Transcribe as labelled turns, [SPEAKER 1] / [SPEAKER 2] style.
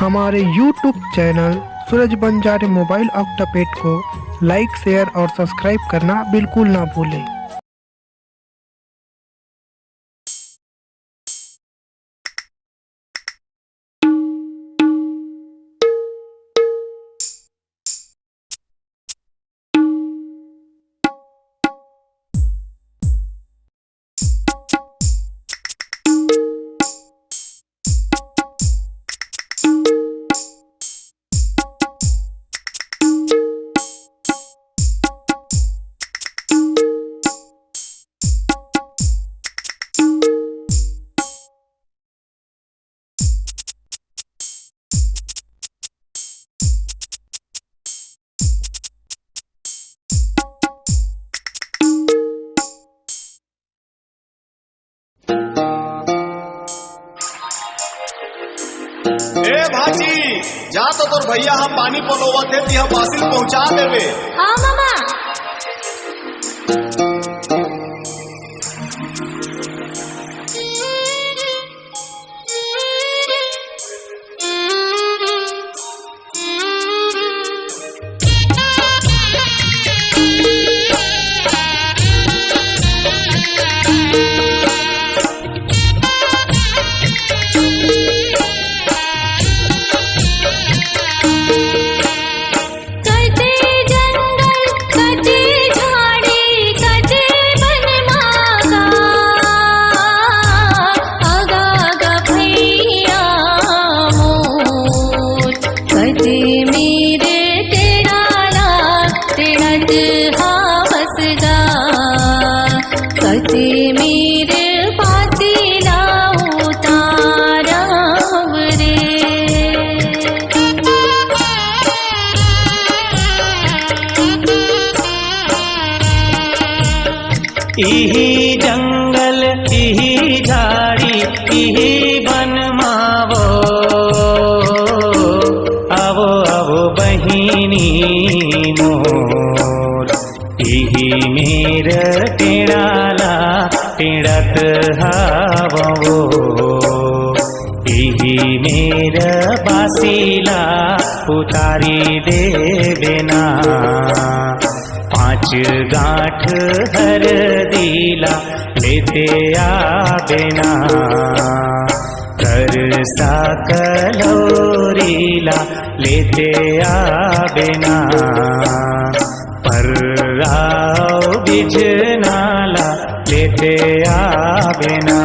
[SPEAKER 1] हमारे YouTube channel सूरज बंजारे mobile ऑक्टापेट को लाइक, share और सब्सक्राइब करना बिल्कुल ना भूलें।
[SPEAKER 2] ए भाजी, जा तो तोर भैया हम पानी पलोवत थे तिहा बासिल पहुंचा देवे।
[SPEAKER 3] हाँ मामा।
[SPEAKER 4] इही जंगल इही झाड़ी इही बन मावो आवो आवो बहिनी मोर इही मेर टेड़ाला टेड़त हावो इही मेर बासीला उतारी देवेना 5 गांठ हर दीला लेते आबेना कर सा कलोरीला लेते आबेना पर्राव बिजनाला लेते आबेना।